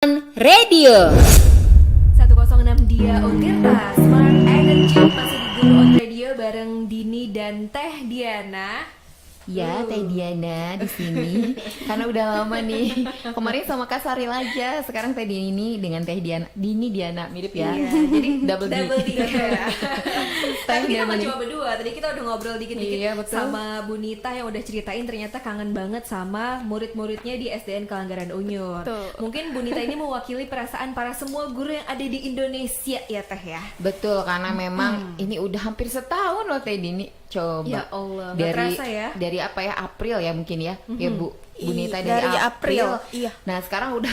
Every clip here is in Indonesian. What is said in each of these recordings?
Radio 106 Dia Untirta Smart Energy masih di Guru on Radio bareng Dini dan Teh Diana. ya Teh Diana di sini karena udah lama nih. Kemarin sama Kak Saril aja, sekarang Teh Dini dengan Teh Diana. Dini Diana mirip ya. Iya, jadi double D. Tapi kita nggak cuma berdua. Tadi kita udah ngobrol dikit-dikit betul. sama Bu Nita yang udah ceritain ternyata kangen banget sama murid-muridnya di SDN Kelanggaran Unyur. Tuh. Mungkin Bu Nita ini mewakili perasaan para semua guru yang ada di Indonesia ya Teh ya. Betul, karena memang ini udah hampir setahun loh Teh Dini. Coba. Ya Allah, nggak terasa ya. Dari apa ya, April ya mungkin ya. Ya Bu Nita Dari dari April. Iya. Nah, sekarang udah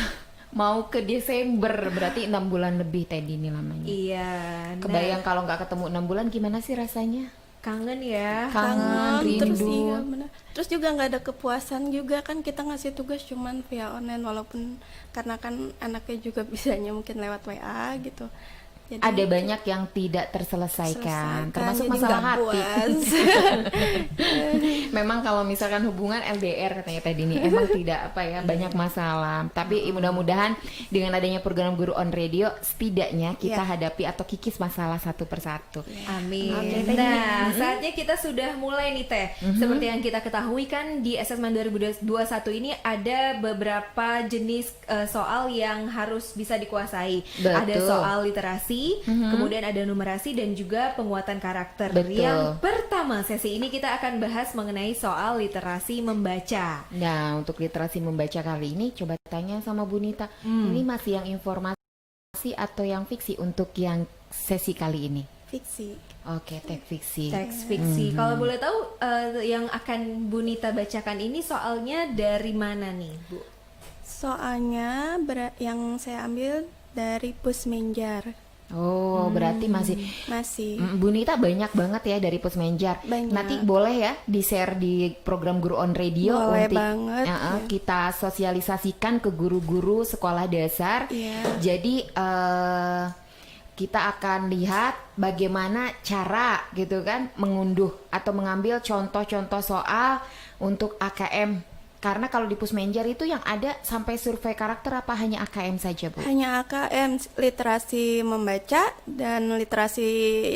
mau ke Desember, berarti 6 bulan lebih Teh Dini lamanya. Iya. Kebayang kalau nggak ketemu 6 bulan gimana sih rasanya? Kangen ya. Kangen, Terus rindu. iya benar. Terus juga nggak ada kepuasan juga kan, kita ngasih tugas cuman via online walaupun karena kan anaknya juga bisanya mungkin lewat WA gitu. Jadi Ada banyak yang tidak terselesaikan, termasuk jadi masalah nggak hati. puas. Memang kalau misalkan hubungan LDR katanya Teh Dini emang tidak apa ya, banyak masalah. Tapi mudah-mudahan dengan adanya program Guru on Radio setidaknya kita hadapi atau kikis masalah satu persatu. Amin. Oke, Teh Nah, saatnya kita sudah mulai nih Teh. Seperti yang kita ketahui kan di Asesmen 2021 ini ada beberapa jenis soal yang harus bisa dikuasai. Betul. Ada soal literasi, kemudian ada numerasi dan juga penguatan karakter. Betul. Yang pertama sesi ini kita akan bahas mengenai soal literasi membaca. Nah, untuk literasi membaca kali ini coba tanya sama Bu Nita. Ini masih yang informasi atau yang fiksi untuk yang sesi kali ini? Fiksi. Oke, teks fiksi. Teks fiksi. Kalau boleh tahu yang akan Bu Nita bacakan ini soalnya dari mana nih, Bu? Soalnya yang saya ambil dari Pusmenjar. Oh, berarti masih Masih. Bu Nita banyak banget ya dari Pusmenjar. Banyak. Nanti boleh ya di-share di program Guru on Radio. Boleh nanti banget, ya. kita sosialisasikan ke guru-guru sekolah dasar. Iya. Jadi kita akan lihat bagaimana cara gitu kan mengunduh atau mengambil contoh-contoh soal untuk AKM. Karena kalau di Pusmenjar itu yang ada sampai survei karakter apa hanya AKM saja, Bu? Hanya AKM, literasi membaca dan literasi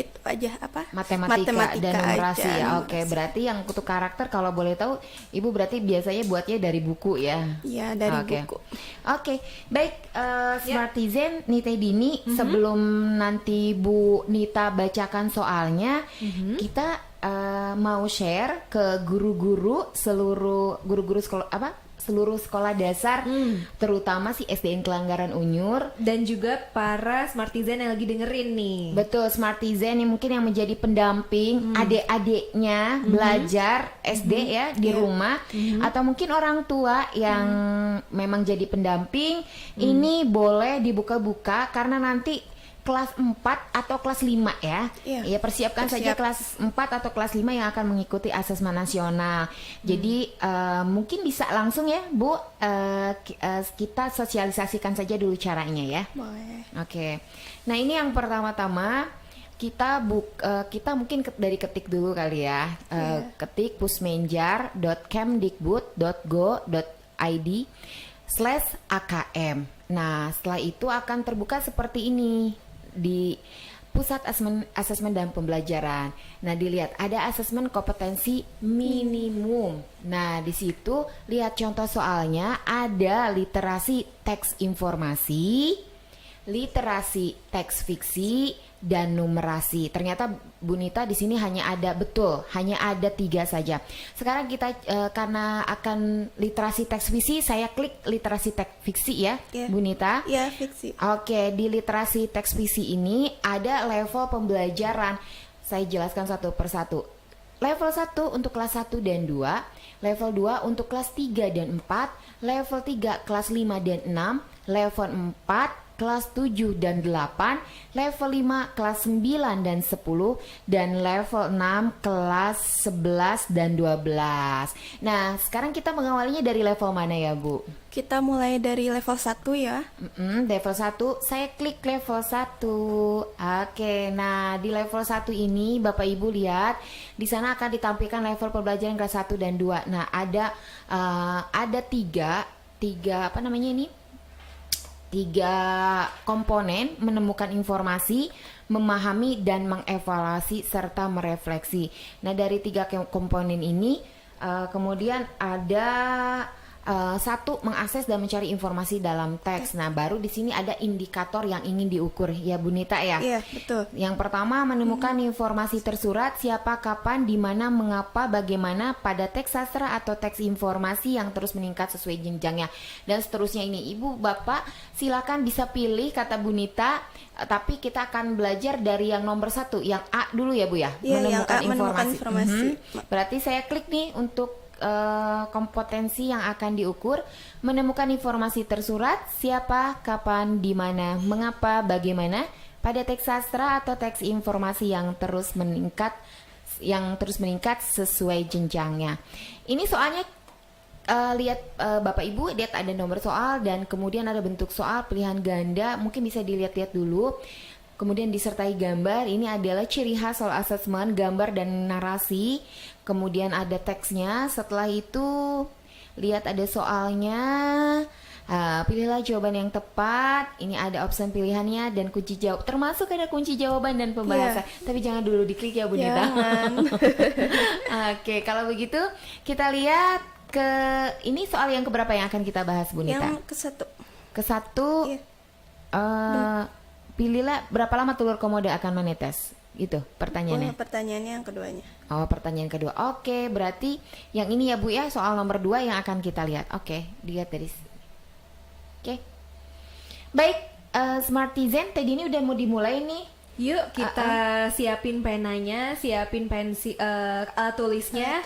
itu aja apa? Matematika dan numerasi aja, ya. Oke, numerasi. berarti yang untuk karakter kalau boleh tahu, Ibu berarti biasanya buatnya dari buku ya. Iya, dari Oke. buku. Oke, baik Smartizen Nita Dini, sebelum nanti Bu Nita bacakan soalnya, kita mau share ke guru-guru guru-guru seluruh sekolah dasar, terutama si SDN Kelanggaran Unyur. Dan juga para Smartizen yang lagi dengerin nih. Betul, Smartizen yang mungkin yang menjadi pendamping adik-adiknya belajar SD ya di rumah, atau mungkin orang tua yang memang jadi pendamping. Ini boleh dibuka-buka karena nanti kelas 4 atau kelas 5 ya. Iya. Ya, persiapkan saja kelas 4 atau kelas 5 yang akan mengikuti asesmen nasional. Jadi mungkin bisa langsung ya, Bu, kita sosialisasikan saja dulu caranya ya. Boleh. Oke. Nah, ini yang pertama-tama kita mungkin dari ketik dulu kali ya. Ketik pusmenjar.kemdikbud.go.id/AKM. Nah, setelah itu akan terbuka seperti ini di Pusat Asesmen dan Pembelajaran. Nah, dilihat ada asesmen kompetensi minimum. Nah, di situ lihat contoh soalnya, ada literasi teks informasi, literasi teks fiksi, dan numerasi. Ternyata Bu Nita di sini hanya ada 3 saja. Sekarang kita karena akan literasi teks fiksi, saya klik literasi teks fiksi ya, Bu Nita. Iya, fiksi. Oke, di literasi teks fiksi ini ada level pembelajaran. Saya jelaskan satu persatu. Level 1 untuk kelas 1 dan 2, level 2 untuk kelas 3 dan 4, level 3 kelas 5 dan 6, level 4 kelas 7 dan 8, level 5 kelas 9 dan 10, dan level 6 kelas 11 dan 12. Nah, sekarang kita mengawalinya dari level mana ya, Bu? Kita mulai dari level 1 ya. Level 1, saya klik level 1. Oke, nah di level 1 ini Bapak Ibu lihat, di sana akan ditampilkan level pembelajaran kelas 1 dan 2. Nah, ada tiga apa namanya ini? tiga komponen: menemukan informasi, memahami, dan mengevaluasi serta merefleksi. Nah, dari tiga komponen ini kemudian ada satu, mengakses dan mencari informasi dalam teks. Nah, baru di sini ada indikator yang ingin diukur ya Bu Nita ya. Iya, betul. Yang pertama, menemukan informasi tersurat, siapa, kapan, di mana, mengapa, bagaimana pada teks sastra atau teks informasi yang terus meningkat sesuai jenjangnya, dan seterusnya. Ini Ibu Bapak silakan bisa pilih kata Bu Nita, tapi kita akan belajar dari yang nomor 1, yang A dulu ya Bu ya. Iya, yang A, menemukan informasi. Berarti saya klik nih untuk kompetensi yang akan diukur: menemukan informasi tersurat, siapa, kapan, di mana, mengapa, bagaimana pada teks sastra atau teks informasi yang terus meningkat sesuai jenjangnya. Ini soalnya lihat Bapak Ibu, lihat ada nomor soal dan kemudian ada bentuk soal pilihan ganda, mungkin bisa dilihat-lihat dulu. Kemudian disertai gambar. Ini adalah ciri khas soal asesmen, gambar dan narasi. Kemudian ada teksnya. Setelah itu lihat ada soalnya. Pilihlah jawaban yang tepat. Ini ada opsi pilihannya dan kunci jawab. Termasuk ada kunci jawaban dan pembahasan. Tapi jangan dulu diklik ya Bu Nita. Oke, kalau begitu kita lihat ke ini soal yang keberapa yang akan kita bahas Bu Nita? Yang ke-1. Ke-1. Iya. Pilihlah berapa lama telur komodo akan menetes. Itu pertanyaannya. Pertanyaannya yang keduanya. Oh, pertanyaan kedua. Oke, berarti yang ini ya Bu ya, soal nomor 2 yang akan kita lihat. Oke, dilihat dari Oke. Baik, Smartizen, tadi ini udah mau dimulai nih. Yuk kita siapin penanya, siapin pensi alat tulisnya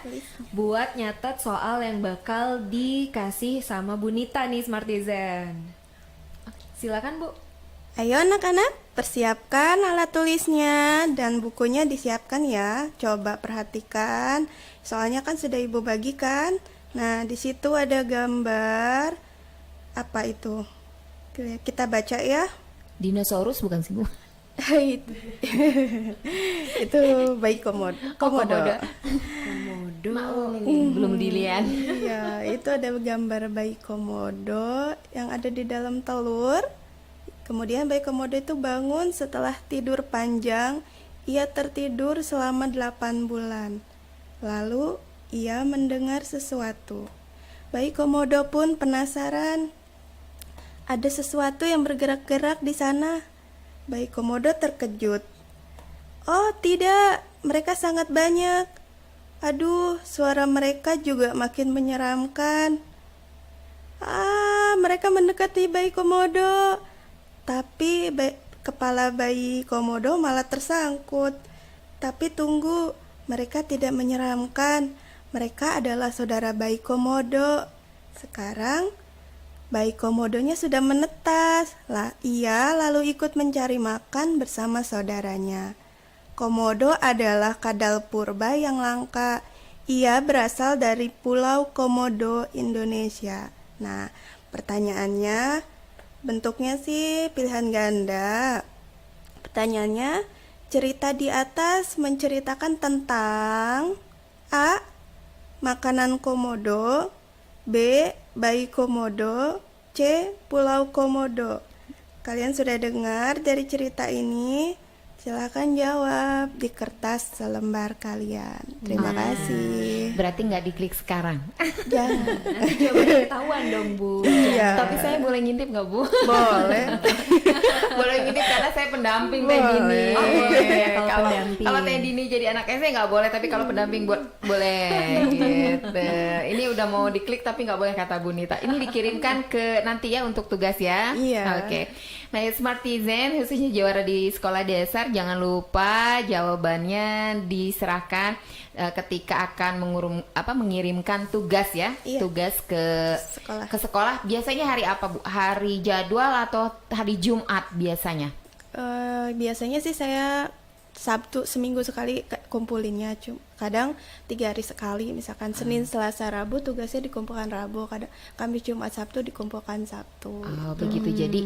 buat nyatet soal yang bakal dikasih sama Bu Nita nih, Smartizen. Silakan Bu. Ayo anak-anak, persiapkan alat tulisnya dan bukunya disiapkan ya. Coba perhatikan, soalnya kan sudah Ibu bagikan. Nah, di situ ada gambar apa itu? Kita baca ya. Dinosaurus bukan sih Bu? Itu bayi komodo. Komodo. Belum dilihat. Iya, itu ada gambar bayi komodo yang ada di dalam telur. Kemudian bayi komodo itu bangun setelah tidur panjang. Ia tertidur selama 8 bulan. Lalu ia mendengar sesuatu. Bayi komodo pun penasaran. Ada sesuatu yang bergerak-gerak di sana. Bayi komodo terkejut. Oh tidak, mereka sangat banyak. Aduh, suara mereka juga makin menyeramkan. Mereka mendekati bayi komodo. Tapi kepala bayi komodo malah tersangkut. Tapi tunggu, mereka tidak menyeramkan. Mereka adalah saudara bayi komodo. Sekarang bayi komodonya sudah menetas. Ia lalu ikut mencari makan bersama saudaranya. Komodo adalah kadal purba yang langka. Ia berasal dari Pulau Komodo, Indonesia. Nah, pertanyaannya, bentuknya sih pilihan ganda. Pertanyaannya, cerita di atas menceritakan tentang A. Makanan komodo, B. Bayi komodo, C. Pulau Komodo. Kalian sudah dengar dari cerita ini? Silakan jawab di kertas selembar kalian. Terima kasih. Berarti nggak diklik sekarang. Jangan. Jawabannya ketahuan dong Bu. Iya. Tapi saya boleh ngintip nggak Bu? Boleh. Boleh ngintip karena saya pendamping Boleh. Teh Dini. Oh, boleh ya kalau Kalau pendamping. kalau Teh Dini jadi anak SD nggak boleh, tapi kalau pendamping boleh. Gitu. Ini udah mau diklik tapi nggak boleh kata Bu Nita. Ini dikirimkan ke nanti ya untuk tugas ya. Iya. Oke. Nah, Smartizen khususnya juara di sekolah dasar, jangan lupa jawabannya diserahkan ketika akan mengirimkan tugas ya. Iya. Tugas ke Sekolah. sekolah. Biasanya hari apa Bu? Hari jadwal atau hari Jumat biasanya? Biasanya sih saya Sabtu seminggu sekali kumpulinnya, kadang 3 hari sekali, misalkan Senin, Selasa, Rabu tugasnya dikumpulkan Rabu, kadang Kamis, Jumat, Sabtu dikumpulkan Sabtu. Oh begitu. Jadi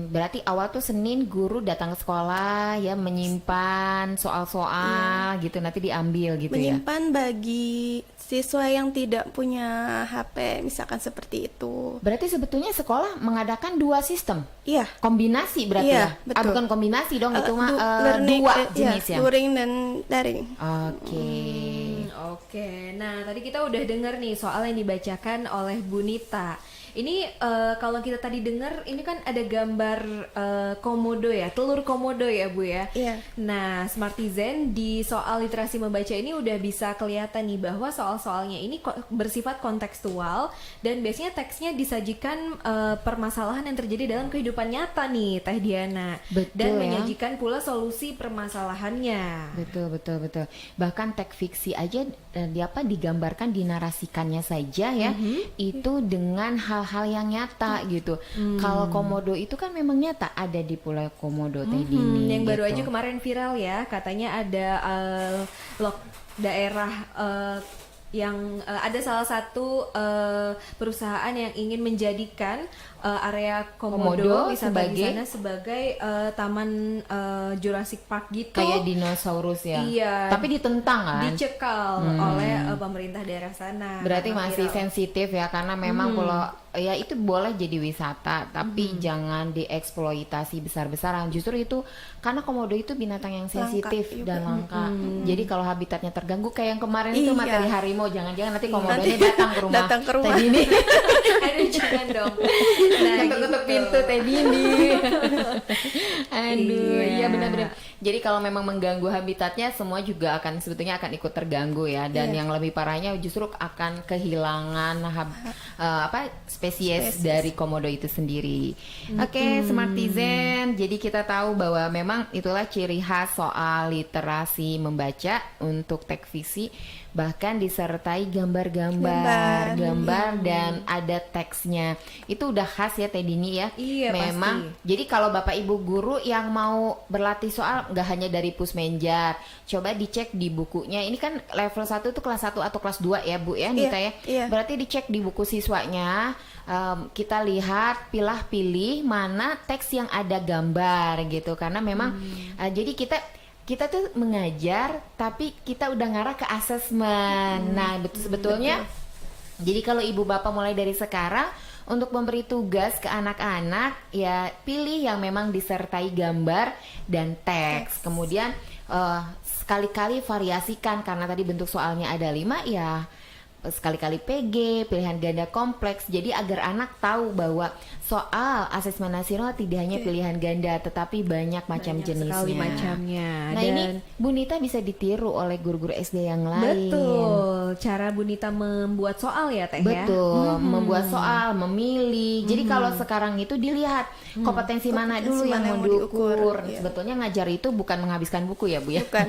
Berarti awal tuh Senin guru datang ke sekolah ya menyimpan soal-soal gitu nanti diambil gitu ya. Menyimpan bagi siswa yang tidak punya HP, misalkan seperti itu. Berarti sebetulnya sekolah mengadakan dua sistem. Iya. Kombinasi berarti Iya, ya? betul. Bukan kombinasi dong, itu mah Learning, dua iya, jenis ya? luring dan daring. Oke. Oke, nah tadi kita udah denger nih soal yang dibacakan oleh Bu Nita. Ini kalau kita tadi dengar ini kan ada gambar komodo ya, telur komodo ya Bu ya. Iya. Nah, Smartizen di soal literasi membaca ini udah bisa kelihatan nih bahwa soal-soalnya ini bersifat kontekstual dan biasanya teksnya disajikan permasalahan yang terjadi dalam kehidupan nyata nih Teh Diana. Betul Dan ya. menyajikan pula solusi permasalahannya. Betul. Bahkan teks fiksi aja digambarkan, dinarasikannya saja ya, itu dengan hal-hal yang nyata gitu. Kalau komodo itu kan memang nyata ada di Pulau Komodo Teh Dini. Yang baru gitu. aja kemarin viral ya, katanya ada daerah yang ada salah satu perusahaan yang ingin menjadikan area Komodo Komodo wisata di sebagai- sana sebagai taman Jurassic Park gitu. kayak dinosaurus ya. Iya. Tapi ditentang kan. Dicekal oleh pemerintah daerah sana. Berarti Karena masih viral. sensitif ya, karena memang pulau ya itu boleh jadi wisata tapi jangan dieksploitasi besar-besaran. Justru itu karena komodo itu binatang yang sensitif juga. dan langka. Jadi kalau habitatnya terganggu kayak yang kemarin itu Iya. materi harimau, jangan-jangan nanti komodonya datang ke rumah. Datang ke rumah. Teh Dini. Aduh jangan dong. Nah, Ketuk-ketuk gitu. pintu Teh Dini. Aduh, Iya. iya benar-benar. Jadi kalau memang mengganggu habitatnya, semua juga akan sebetulnya akan ikut terganggu ya. Dan yang lebih parahnya justru akan kehilangan spesies dari komodo itu sendiri. Oke, Smartizen. Jadi kita tahu bahwa memang itulah ciri khas soal literasi membaca untuk teks fiksi, bahkan disertai gambar dan ada teksnya. Itu udah khas ya Teh Dini ya. Iya, memang. Jadi kalau Bapak Ibu guru yang mau berlatih soal nggak hanya dari Pusmenjar, coba dicek di bukunya. Ini kan level 1 itu kelas 1 atau kelas 2 ya Bu ya, Nita ya. Iya. Berarti dicek di buku siswanya. Kita lihat pilih mana teks yang ada gambar gitu, karena memang jadi kita tuh mengajar tapi kita udah ngarah ke asesmen. Nah, sebetulnya jadi kalau ibu bapak mulai dari sekarang untuk memberi tugas ke anak-anak ya pilih yang memang disertai gambar dan teks. Kemudian sekali-kali variasikan karena tadi bentuk soalnya ada 5 ya. Sekali-kali PG, pilihan ganda kompleks. Jadi agar anak tahu bahwa soal asesmen nasional tidak hanya pilihan ganda tetapi banyak macam jenisnya. Sekali macamnya. Nah, Dan ini Bu Nita bisa ditiru oleh guru-guru SD yang lain. betul, cara Bu Nita membuat soal ya Teh ya. Betul, membuat soal, memilih. Jadi kalau sekarang itu dilihat kompetensi mana dulu yang mau diukur. Iya. Sebetulnya ngajar itu bukan menghabiskan buku ya Bu ya. Bukan.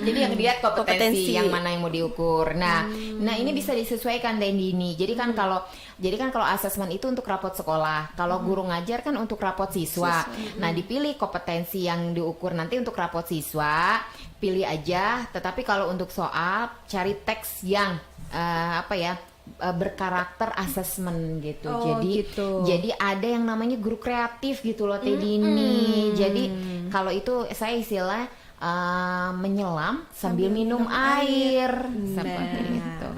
Jadi yang dilihat kompetensi Kompetensi. yang mana yang mau diukur. Nah, ini bisa disesuaikan dan dini. Jadi kan kalau asesmen itu untuk rapot sekolah. Kalau guru ngajar kan untuk rapot siswa. Nah, dipilih kompetensi yang diukur nanti untuk rapot siswa, pilih aja. Tetapi kalau untuk soal cari teks yang berkarakter asesmen gitu. Oh, jadi gitu. jadi ada yang namanya guru kreatif gitu loh Teh Dini. Jadi kalau itu saya istilah menyelam sambil minum air. Seperti Nah. itu.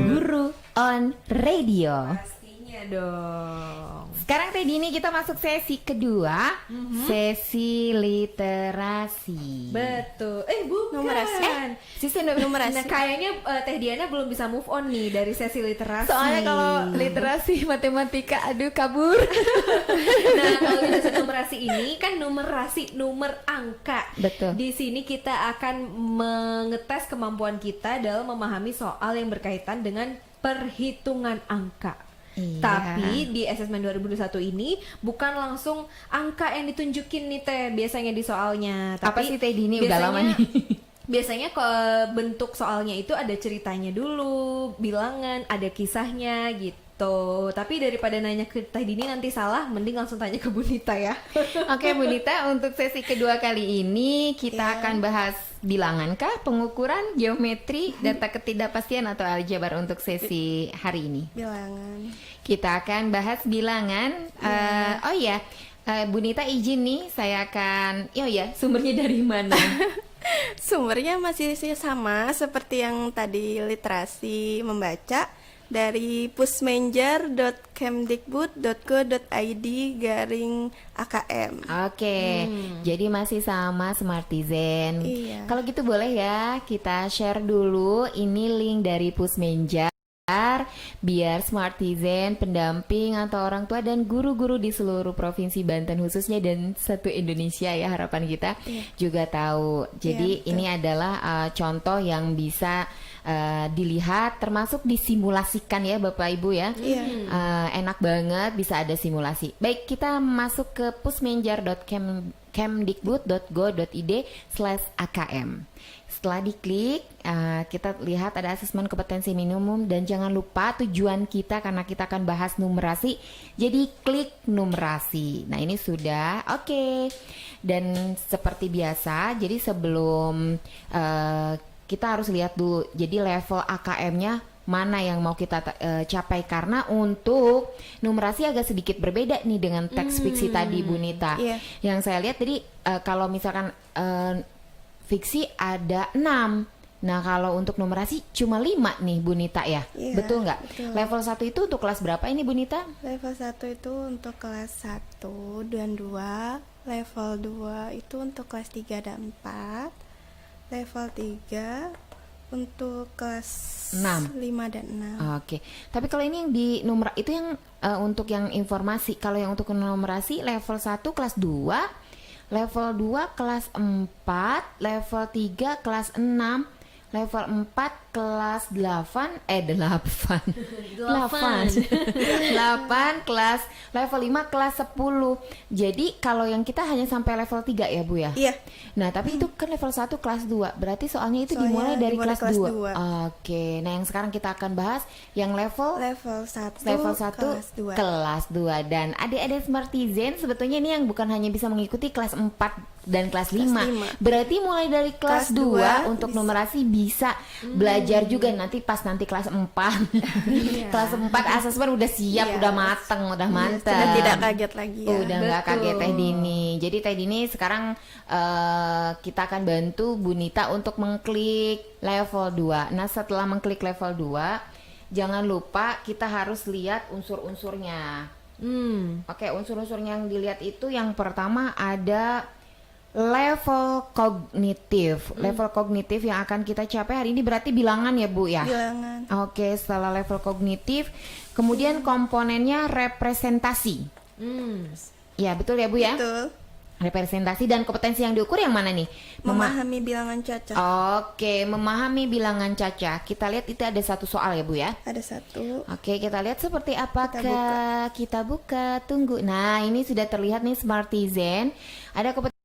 Guru on Radio. Pastinya dong. Sekarang Teh Dini kita masuk sesi kedua, sesi literasi. Betul. Bukan. Numerasi. Sisi Numerasi. Nah, kayaknya Teh Diana belum bisa move on nih dari sesi literasi. Soalnya kalau literasi matematika aduh kabur. Nah, kalau literasi numerasi ini kan nomor angka. Betul. Di sini kita akan mengetes kemampuan kita dalam memahami soal yang berkaitan dengan perhitungan angka. Iya. Tapi di asesmen 2021 ini bukan langsung angka yang ditunjukin nih Teh biasanya di soalnya. Apa Tapi sih Teh Dini udah lama nih? Biasanya bentuk soalnya itu ada ceritanya dulu, bilangan, ada kisahnya gitu. Tuh, tapi daripada nanya ke Teh Dini nanti salah, mending langsung tanya ke Bu Nita ya. Oke Bu Nita, untuk sesi kedua kali ini kita akan bahas bilangan kah, pengukuran, geometri, data ketidakpastian atau aljabar untuk sesi hari ini? Bilangan. Kita akan bahas bilangan. Oh iya, Bu Nita izin nih, saya akan, sumbernya dari mana? Sumbernya masih sama seperti yang tadi, literasi membaca dari pusmenjar.kemdikbud.go.id/AKM. Oke, jadi masih sama Smartizen. Iya. Kalau gitu boleh ya, kita share dulu ini link dari Pusmenjar biar Smartizen, pendamping atau orang tua dan guru-guru di seluruh provinsi Banten khususnya dan satu Indonesia ya, harapan kita juga tahu. Jadi Iya, betul. ini adalah contoh yang bisa dilihat, termasuk disimulasikan ya Bapak Ibu ya. Iya. Enak banget bisa ada simulasi. Baik, kita masuk ke pusmenjar.kemdikbud.go.id/AKM. Setelah diklik, kita lihat ada asesmen kompetensi minimum dan jangan lupa tujuan kita karena kita akan bahas numerasi. Jadi klik numerasi. Nah ini sudah oke. Dan seperti biasa, jadi sebelum kita harus lihat dulu. Jadi level AKM-nya mana yang mau kita capai, karena untuk numerasi agak sedikit berbeda nih dengan teks fiksi tadi Bu Nita. Iya. Yang saya lihat tadi kalau misalkan fiksi ada 6. Nah kalau untuk numerasi cuma 5 nih Bu Nita ya. Iya, Betul nggak? betul. Level 1 itu untuk kelas berapa ini Bu Nita? Level 1 itu untuk kelas 1 dan 2. Level 2 itu untuk kelas 3 dan 4. Level 3 untuk kelas 6. 5 dan 6. Oke. Tapi kalau ini yang di numer itu yang untuk yang informasi. Kalau yang untuk numerasi level 1 kelas 2, level 2 kelas 4, level 3 kelas 6, level 4 kelas 8 kelas level 5 kelas 10. Jadi kalau yang kita hanya sampai level 3 ya Bu ya? Iya. Nah tapi itu kan level 1 kelas 2. Berarti soalnya itu Soalnya dimulai dari dimulai kelas kelas 2. 2. Oke. Nah yang sekarang kita akan bahas yang level Level 1 kelas 2. kelas 2. Dan adik-adik Smartizen sebetulnya ini yang bukan hanya bisa mengikuti kelas 4 dan kelas 5. Berarti mulai dari kelas Kelas 2 2 untuk bisa. numerasi bisa belajar juga nanti pas nanti kelas 4. Kelas 4 asesmen udah siap, Iya. udah mateng, udah mantap. Sudah tidak kaget lagi ya. Udah nggak Betul. kaget Teh Dini. Jadi Teh Dini sekarang kita akan bantu Bu Nita untuk mengklik level 2. Nah setelah mengklik level 2, jangan lupa kita harus lihat unsur-unsurnya. Oke, unsur-unsur yang dilihat itu yang pertama ada level kognitif. Level kognitif yang akan kita capai hari ini berarti bilangan ya Bu ya? Bilangan. Oke, setelah level kognitif, kemudian komponennya representasi. Ya, betul ya Bu ya? Betul. Representasi dan kompetensi yang diukur yang mana nih? Memahami bilangan caca. Oke, memahami bilangan caca. Kita lihat itu ada satu soal ya Bu ya? Ada 1. Oke, kita lihat seperti apakah kita buka. Tunggu. Nah, ini sudah terlihat nih Smartizen. Ada kompetensi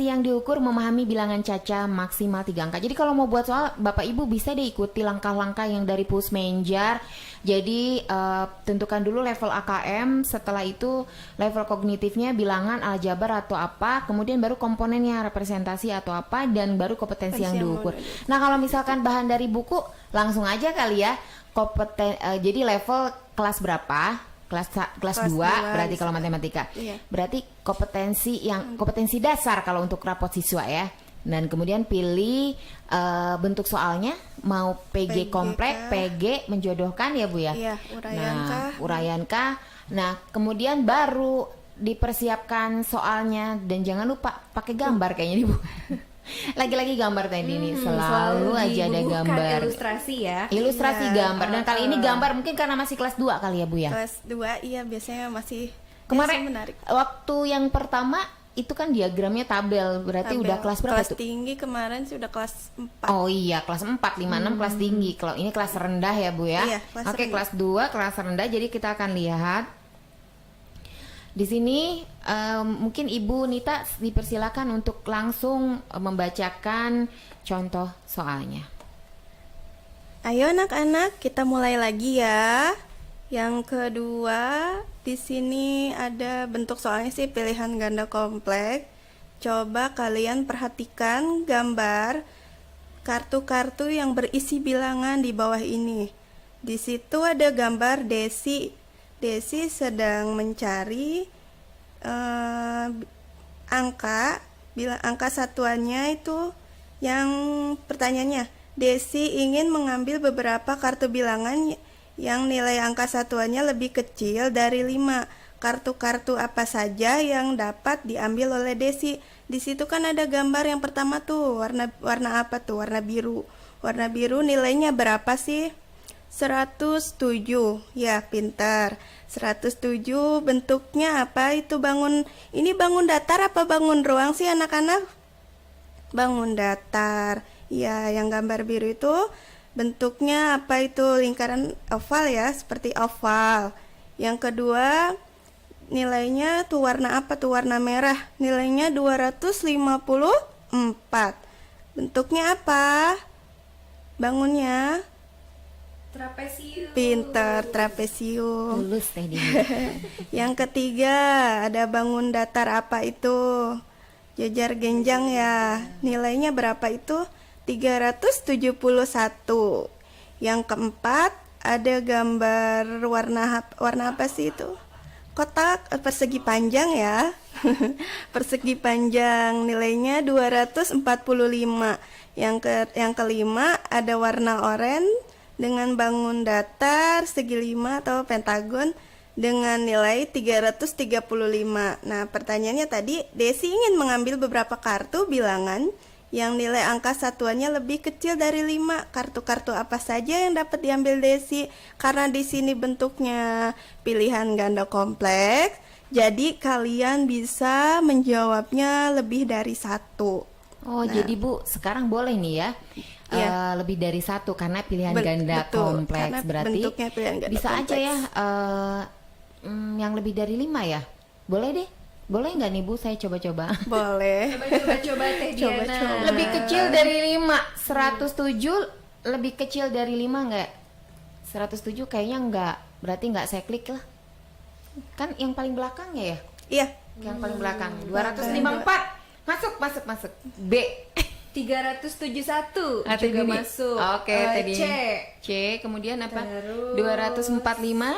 yang diukur memahami bilangan caca maksimal 3 angka. Jadi kalau mau buat soal, Bapak Ibu bisa diikuti langkah-langkah yang dari Pusmenjar. Jadi tentukan dulu level AKM, setelah itu level kognitifnya bilangan, aljabar atau apa, kemudian baru komponennya representasi atau apa, dan baru kompetensi yang diukur. Nah kalau misalkan bahan dari buku, langsung aja kali ya, jadi level kelas berapa? Kelas 2 berarti kalau matematika. Iya. Berarti kompetensi dasar kalau untuk rapot siswa ya. Dan kemudian pilih bentuk soalnya mau PG komplek, PG menjodohkan ya Bu ya. Iya, uraiankah. Nah, uraiankah. Nah, kemudian baru dipersiapkan soalnya dan jangan lupa pakai gambar kayaknya nih Bu. Lagi-lagi gambar tadi nih, selalu aja ada dibubuhkan gambar. ilustrasi ya. Ilustrasi Iya. gambar, dan kali ini gambar mungkin karena masih kelas 2 kali ya Bu ya. Kelas 2 iya biasanya masih Kemarin menarik. waktu yang pertama itu kan diagramnya tabel, berarti Tabel. udah kelas berapa Kelas tuh? tinggi kemarin sih udah kelas 4. Oh iya, kelas 4, 5, 6 kelas tinggi. Kalau ini kelas rendah ya Bu ya. Iya, kelas Oke, rendah. kelas 2 kelas rendah. Jadi kita akan lihat di sini mungkin Ibu Nita dipersilakan untuk langsung membacakan contoh soalnya. Ayo anak-anak, kita mulai lagi ya. Yang kedua, di sini ada bentuk soalnya sih pilihan ganda kompleks. Coba kalian perhatikan gambar kartu-kartu yang berisi bilangan di bawah ini. Di situ ada gambar Desi. Desi sedang mencari angka satuannya itu, yang pertanyaannya, Desi ingin mengambil beberapa kartu bilangan yang nilai angka satuannya lebih kecil dari 5. Kartu-kartu apa saja yang dapat diambil oleh Desi? Di situ kan ada gambar yang pertama tuh, warna apa tuh? Warna biru. Warna biru nilainya berapa sih? 107. Ya, pintar. 107 bentuknya apa itu bangun? Ini bangun datar apa bangun ruang sih anak-anak? Bangun datar. Ya, yang gambar biru itu bentuknya apa itu? Lingkaran oval ya, seperti oval. Yang kedua, nilainya tuh warna apa tuh? Warna merah. Nilainya 254. Bentuknya apa? Bangunnya? Trapesium. Pintar, trapesium. Lulus Teh Dini. Yang ketiga, ada bangun datar apa itu? Jejar genjang ya. Nilainya berapa itu? 371. Yang keempat, ada gambar warna apa sih itu? Kotak persegi panjang ya. Persegi panjang, nilainya 245. Yang kelima, ada warna oranye dengan bangun datar segi 5 atau pentagon dengan nilai 335. Nah, pertanyaannya tadi, Desi ingin mengambil beberapa kartu bilangan yang nilai angka satuannya lebih kecil dari 5. Kartu-kartu apa saja yang dapat diambil Desi? Karena di sini bentuknya pilihan ganda kompleks, jadi kalian bisa menjawabnya lebih dari 1. Oh, jadi Bu, sekarang boleh nih ya. Iya. Lebih dari 1 karena pilihan ganda betul, kompleks. karena Berarti bentuknya pilihan ganda bisa aja kompleks. ya yang lebih dari 5 ya. Boleh deh. Boleh nggak nih Bu, saya coba-coba. Boleh. Coba Teh Diana. Coba-coba. Lebih kecil dari 5. 107 lebih kecil dari 5 nggak? 107 kayaknya nggak. Berarti nggak, saya klik lah. Kan yang paling belakangnya ya? Iya. Yang paling belakang. 254. Masuk. B. 371 Ah, juga Teh Dini. masuk. Oke, Teh Dini. C. C, kemudian apa? Terus 245.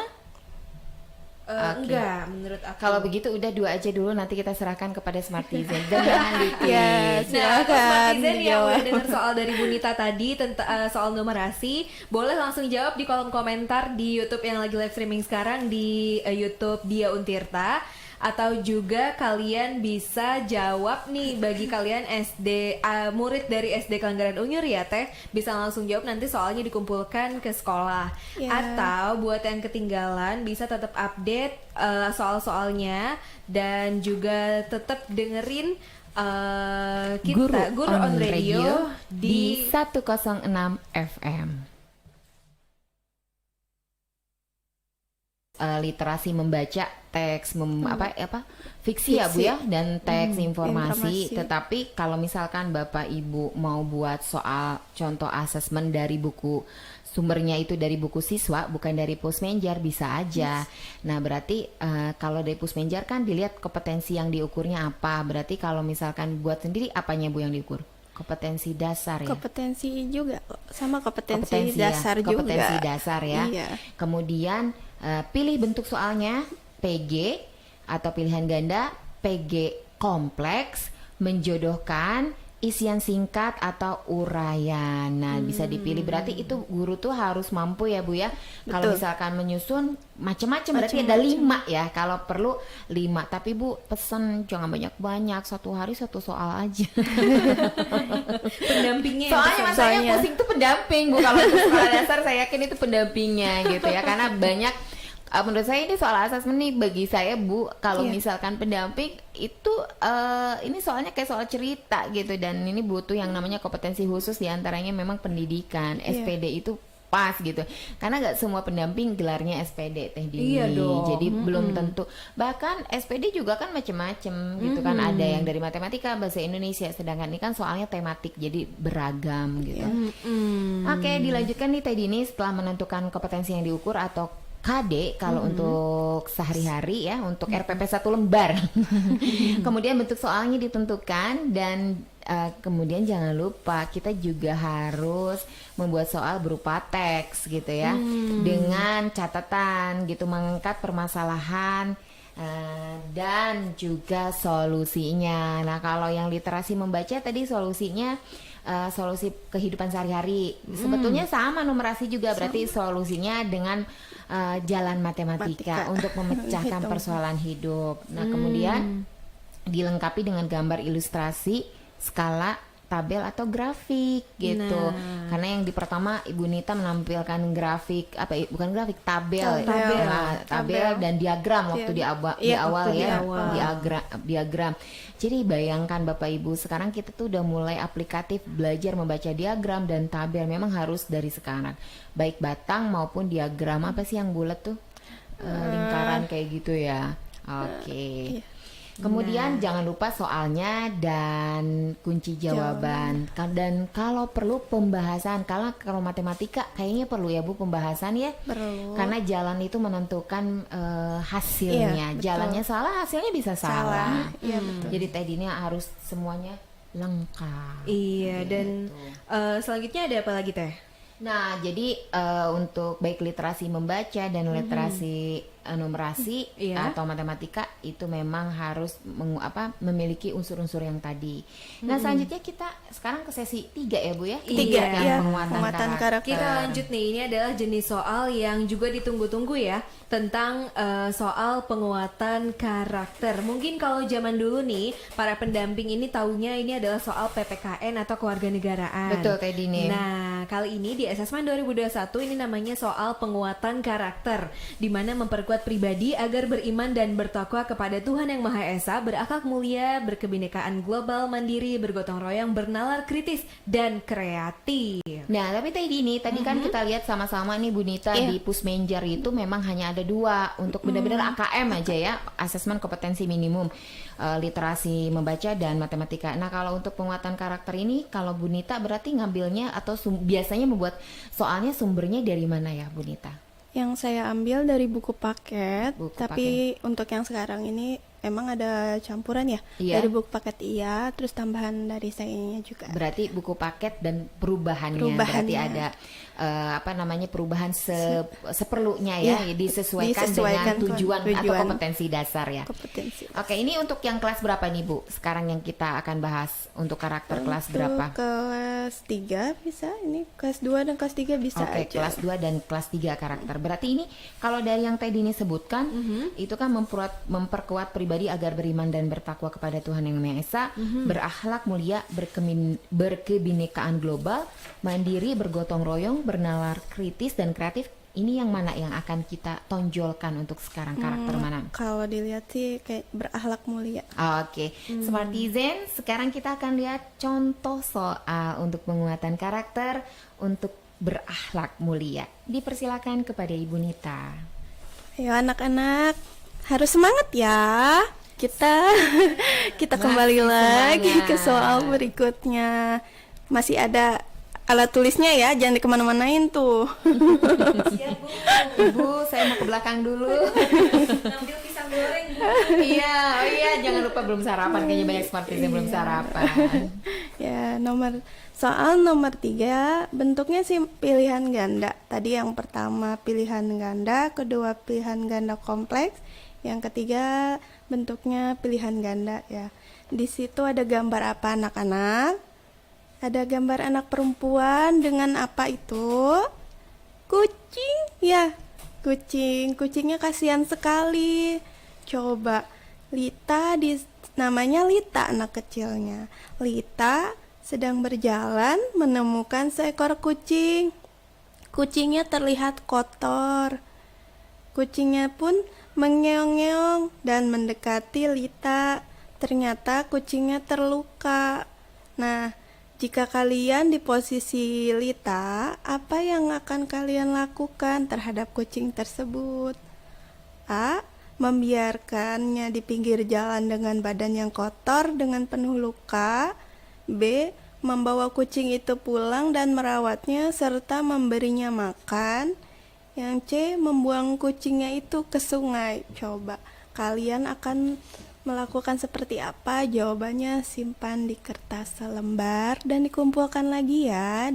Oke. Enggak, menurut aku. Kalau begitu udah 2 aja dulu, nanti kita serahkan kepada Smartizen. Jangan dikit. Ya, Nah, silakan Smartizen yang dijawab. udah dengar soal dari Bunita tadi tentang soal numerasi, boleh langsung jawab di kolom komentar di YouTube yang lagi live streaming sekarang di YouTube Dia Untirta. Atau juga kalian bisa jawab nih, bagi kalian murid dari SD Kelanggaran Unyur ya Teh, bisa langsung jawab, nanti soalnya dikumpulkan ke sekolah. Ya. Atau buat yang ketinggalan bisa tetap update soal-soalnya dan juga tetap dengerin kita Guru on Radio di 106 FM. Literasi membaca teks fiksi ya Bu ya, dan teks informasi. Tetapi kalau misalkan Bapak Ibu mau buat soal contoh asesmen dari buku, sumbernya itu dari buku siswa bukan dari Pusmenjar, bisa aja. Nah berarti kalau dari Pusmenjar kan dilihat kompetensi yang diukurnya apa. Berarti kalau misalkan buat sendiri, apanya Bu yang diukur? Kompetensi dasar ya? Kompetensi juga, sama kompetensi ya, dasar kompetensi juga. dasar ya. Iya. Kemudian pilih bentuk soalnya PG atau pilihan ganda, PG kompleks, menjodohkan, isian singkat atau uraian. Nah, bisa dipilih. Berarti itu guru tuh harus mampu ya Bu ya. Kalau misalkan menyusun macam-macam, berarti ada 5 ya. Kalau perlu 5. Tapi Bu, pesen jangan banyak-banyak. Satu hari satu soal aja. pendampingnya. Soalnya masalahnya pusing tuh pendamping Bu. Kalau untuk sekolah dasar saya yakin itu pendampingnya gitu ya. Karena banyak, menurut saya ini soal asesmen nih bagi saya Bu, kalau misalkan pendamping itu ini soalnya kayak soal cerita gitu, dan ini butuh yang namanya kompetensi khusus, diantaranya memang pendidikan. SPD itu pas gitu, karena nggak semua pendamping gelarnya SPD Teh Dini. Iya dong. Jadi belum tentu, bahkan SPD juga kan macem-macem gitu kan, ada yang dari matematika, bahasa Indonesia, sedangkan ini kan soalnya tematik jadi beragam gitu. Oke, dilanjutkan nih Teh Dini, setelah menentukan kompetensi yang diukur atau KD kalau untuk sehari-hari ya, untuk RPP 1 lembar. Kemudian bentuk soalnya ditentukan dan kemudian jangan lupa kita juga harus membuat soal berupa teks gitu ya, dengan catatan gitu, mengangkat permasalahan dan juga solusinya. Nah, kalau yang literasi membaca tadi solusinya solusi kehidupan sehari-hari. Sebetulnya sama numerasi juga, berarti solusinya dengan jalan matematika untuk memecahkan persoalan hidup. Nah, kemudian dilengkapi dengan gambar ilustrasi, skala, tabel atau grafik gitu. Karena yang di pertama Ibu Nita menampilkan grafik bukan grafik, tabel. Tabel dan diagram waktu di awal ya, diagram. Jadi bayangkan Bapak Ibu, sekarang kita tuh udah mulai aplikatif belajar membaca diagram dan tabel, memang harus dari sekarang. Baik batang maupun diagram, apa sih yang bulat tuh? Lingkaran kayak gitu ya. Oke. Kemudian jangan lupa soalnya dan kunci jawaban. Dan kalau perlu pembahasan, kalau matematika kayaknya perlu ya Bu pembahasan ya. Perlu. Karena jalan itu menentukan hasilnya. Jalannya salah, hasilnya bisa salah. Iya, betul. Jadi Teh Dini harus semuanya lengkap. Iya, dan selanjutnya ada apa lagi Teh? Nah, jadi untuk baik literasi membaca dan literasi numerasi atau matematika itu memang harus memiliki unsur-unsur yang tadi. Nah, selanjutnya kita sekarang ke sesi 3 ya Bu ya. Tiga, yang ya, penguatan karakter. Kita lanjut nih, ini adalah jenis soal yang juga ditunggu-tunggu ya, tentang soal penguatan karakter. Mungkin kalau zaman dulu nih, para pendamping ini taunya ini adalah soal PPKN atau kewarganegaraan. Betul Teh Dini. Nah, kali ini di Asesmen 2021 ini namanya soal penguatan karakter, di mana memperkuat pribadi agar beriman dan bertakwa kepada Tuhan Yang Maha Esa, berakhlak mulia, berkebinekaan global, mandiri, bergotong royong, bernalar kritis, dan kreatif. Nah, tapi Teh Dini, tadi kan kita lihat sama-sama nih Bu Nita di Pusmenjar itu memang hanya ada 2 untuk benar-benar AKM aja ya, asesmen kompetensi minimum, literasi membaca dan matematika. Nah, kalau untuk penguatan karakter ini, kalau Bu Nita berarti ngambilnya atau biasanya membuat soalnya sumbernya dari mana ya Bu Nita? Yang saya ambil dari buku paket, tapi untuk yang sekarang ini emang ada campuran ya. Dari buku paket terus tambahan dari sayanya juga. Berarti buku paket dan perubahannya. Berarti ada perubahan seperlunya ya, disesuaikan dengan tujuan atau kompetensi dasar ya. Oke, ini untuk yang kelas berapa nih Bu? Sekarang yang kita akan bahas untuk karakter kelas berapa? Kelas 3 bisa, ini kelas 2 dan kelas 3 bisa aja. Oke, kelas 2 dan kelas 3 karakter. Berarti ini kalau dari yang Teh Dini sebutkan, itu kan memperkuat pribadi agar beriman dan bertakwa kepada Tuhan Yang Maha Esa, berakhlak mulia, berkebinekaan global, mandiri, bergotong royong, bernalar kritis dan kreatif. Ini yang mana yang akan kita tonjolkan untuk sekarang, karakter mana? Kalau dilihat sih kayak berakhlak mulia. Oke, Smartizen, sekarang kita akan lihat contoh soal untuk penguatan karakter untuk berakhlak mulia. Dipersilakan kepada Ibu Nita. Ayo anak-anak, harus semangat ya. Kita kembali lagi ke soal berikutnya. Masih ada alat tulisnya ya, jangan dikemana-manain tuh. Siap Bu. Bu, saya mau ke belakang dulu. Ambil pisang goreng Bu. Iya, jangan lupa belum sarapan, kayaknya banyak Smartizen belum sarapan. Ya, soal nomor 3 bentuknya sih pilihan ganda. Tadi yang pertama pilihan ganda, kedua pilihan ganda kompleks, yang ketiga bentuknya pilihan ganda ya. Di situ ada gambar apa anak-anak? Ada gambar anak perempuan dengan apa itu? Kucing ya, kucing. Kucingnya kasihan sekali. Coba namanya Lita anak kecilnya. Lita sedang berjalan menemukan seekor kucing. Kucingnya terlihat kotor. Kucingnya pun mengeong-ngeong dan mendekati Lita. Ternyata kucingnya terluka. Nah, jika kalian di posisi Lita, apa yang akan kalian lakukan terhadap kucing tersebut? A. Membiarkannya di pinggir jalan dengan badan yang kotor dengan penuh luka. B. Membawa kucing itu pulang dan merawatnya serta memberinya makan. Yang C, membuang kucingnya itu ke sungai. Coba kalian akan melakukan seperti apa? Jawabannya simpan di kertas selembar dan dikumpulkan lagi ya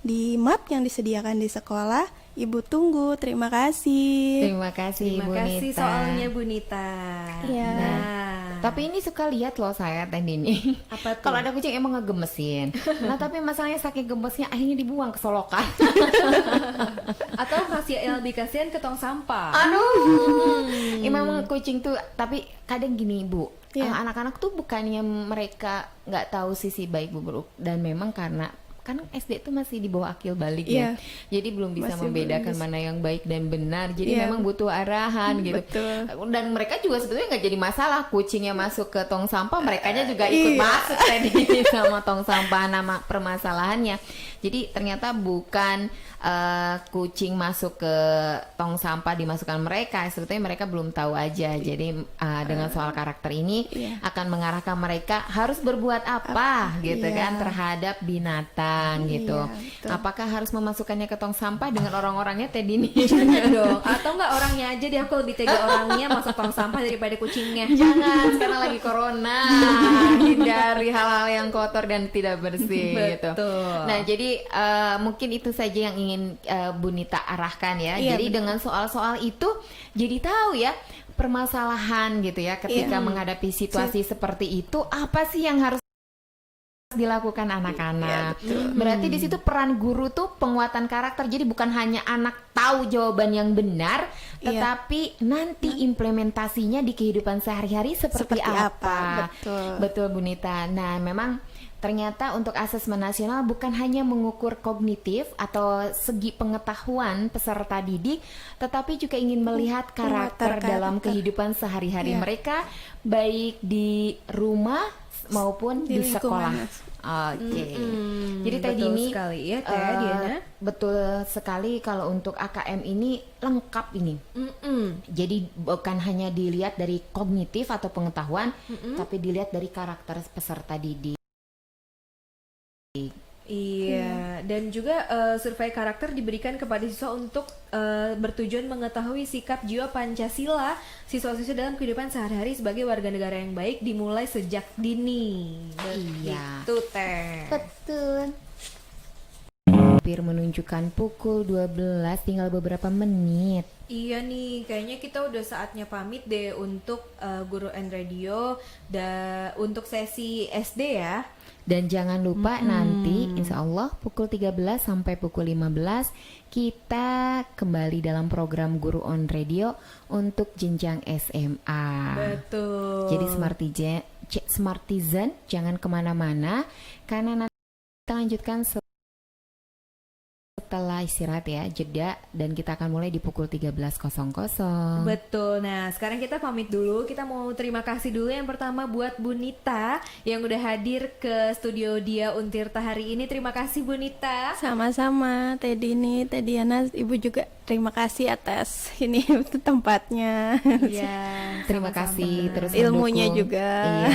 di map yang disediakan di sekolah. Ibu tunggu. Terima kasih. Terima kasih Terima Bu kasih Nita. soalnya Bu Nita. Iya. Nah, Tapi ini suka lihat loh saya Teh Dini. apa tuh? Kalau ada kucing emang ngegemesin. Nah tapi masalahnya saking gemesnya akhirnya dibuang ke solokan. Atau kasih lebih kasihan ke tong sampah. Aduh. Memang kucing tuh, tapi kadang gini Bu, Iya. anak-anak tuh bukannya mereka nggak tahu sisi baik buruk, dan memang karena kan SD itu masih di bawah akil balik ya, Iya. jadi belum bisa Masih membedakan belum bisa. mana yang baik dan benar, jadi Iya. memang butuh arahan gitu. Betul. Dan mereka juga sebetulnya nggak jadi masalah kucingnya masuk ke tong sampah, merekanya juga ikut Iya. masuk tadi sama tong sampah. Nama permasalahannya, jadi ternyata bukan kucing masuk ke tong sampah dimasukkan mereka, sebetulnya mereka belum tahu aja. Jadi dengan soal karakter ini Iya. akan mengarahkan mereka harus berbuat apa gitu Iya. kan terhadap binatang gitu. Iya, betul. Apakah harus memasukkannya ke tong sampah dengan orang-orangnya Teh Dini? Jangan dong. Atau enggak orangnya aja deh, aku lebih tega orangnya masuk tong sampah daripada kucingnya. Jangan, sekarang lagi corona, hindari hal-hal yang kotor dan tidak bersih gitu. Betul. Nah jadi mungkin itu saja yang ingin Bu Nita arahkan ya. Iya, Jadi betul. dengan soal-soal itu jadi tahu ya permasalahan gitu ya ketika Iya. menghadapi situasi seperti itu, apa sih yang harus dilakukan anak-anak. Berarti di situ peran guru tuh penguatan karakter. Jadi bukan hanya anak tahu jawaban yang benar, Iya. tetapi nanti implementasinya di kehidupan sehari-hari seperti, Seperti apa, betul. Betul Bu Nita. Nah, memang ternyata untuk asesmen nasional bukan hanya mengukur kognitif atau segi pengetahuan peserta didik, tetapi juga ingin melihat karakter Karakter. dalam kehidupan sehari-hari Iya. mereka, baik di rumah maupun di, Di sekolah. lingkungan. Oke. Jadi Teh betul Dini, sekali ya, Teh Diana. betul sekali kalau untuk AKM ini lengkap ini. Jadi bukan hanya dilihat dari kognitif atau pengetahuan, tapi dilihat dari karakter peserta didik. Iya, dan juga survei karakter diberikan kepada siswa untuk bertujuan mengetahui sikap jiwa Pancasila siswa-siswa dalam kehidupan sehari-hari sebagai warga negara yang baik dimulai sejak dini. Iya. Begitu, Teh. Betul. Hampir menunjukkan pukul 12, tinggal beberapa menit. Iya nih, kayaknya kita udah saatnya pamit deh untuk Guru and Radio untuk sesi SD ya. Dan jangan lupa nanti insya Allah pukul 13 sampai pukul 15 kita kembali dalam program Guru on Radio untuk jenjang SMA. Betul. Jadi Smartizen jangan kemana-mana karena nanti kita lanjutkan setelah istirahat ya, jeda, dan kita akan mulai di pukul 13.00. Betul. Nah, sekarang kita pamit dulu. Kita mau terima kasih dulu yang pertama buat Bu Nita yang udah hadir ke studio Dia Untirta hari ini. Terima kasih Bu Nita. Sama-sama, Teh Dini, Teh Diana, Ibu juga terima kasih atas ini tempatnya. Iya. Terima sama-sama. kasih terus Ilmunya mendukung. juga. Iya.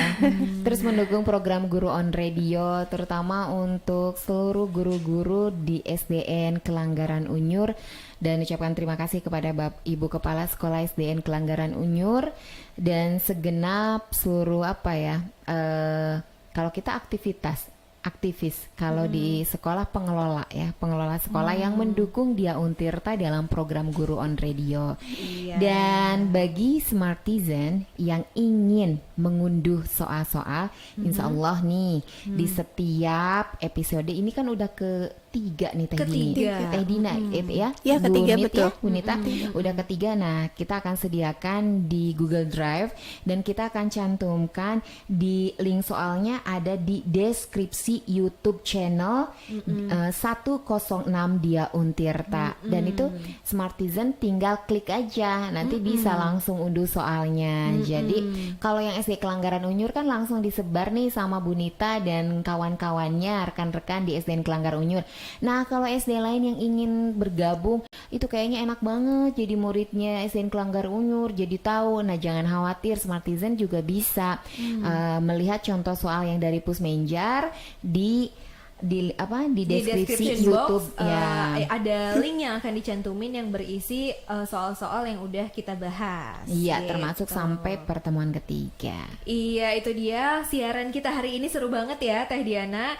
Terus mendukung program Guru on Radio, terutama untuk seluruh guru-guru di SDN Kelanggaran Unyur, dan ucapkan terima kasih kepada Ibu Kepala Sekolah SDN Kelanggaran Unyur dan segenap seluruh kalau kita aktivis kalau di sekolah pengelola sekolah yang mendukung Dia Untirta dalam program Guru on Radio. Iya. Dan bagi Smartizen yang ingin mengunduh soal-soal, insya Allah nih di setiap episode ini kan udah ketiga nih Teh Dini. Ketiga. Teh Dina ya. Ya, Bu ketiga, Nit betul. ya, Bu Nita. Udah ketiga. Nah, kita akan sediakan di Google Drive dan kita akan cantumkan di link soalnya ada di deskripsi YouTube channel 106 Dia Untirta. Dan itu Smartizen tinggal klik aja, nanti bisa langsung unduh soalnya. Jadi kalau yang SD Kelanggaran Unyur kan langsung disebar nih sama Bu Nita dan kawan-kawannya, rekan-rekan di SDN Kelanggaran Unyur. Nah, kalau SD lain yang ingin bergabung, itu kayaknya enak banget jadi muridnya SDN Kelanggaran Unyur, jadi tahu. Nah, jangan khawatir, Smartizen juga bisa melihat contoh soal yang dari Pusmenjar di di di deskripsi description YouTube box ya. ada link yang akan dicantumin yang berisi soal-soal yang udah kita bahas. Iya, gitu. termasuk sampai pertemuan ketiga. Iya, itu dia siaran kita hari ini seru banget ya Teh Diana.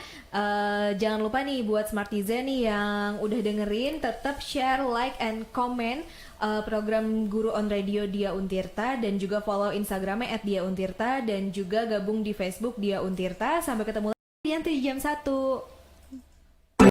Jangan lupa nih buat Smartizen nih yang udah dengerin, tetap share, like, and comment program Guru on Radio Dia Untirta, dan juga follow Instagramnya @diauntirta, dan juga gabung di Facebook Dia Untirta. Sampai ketemu lagi nanti di jam 1.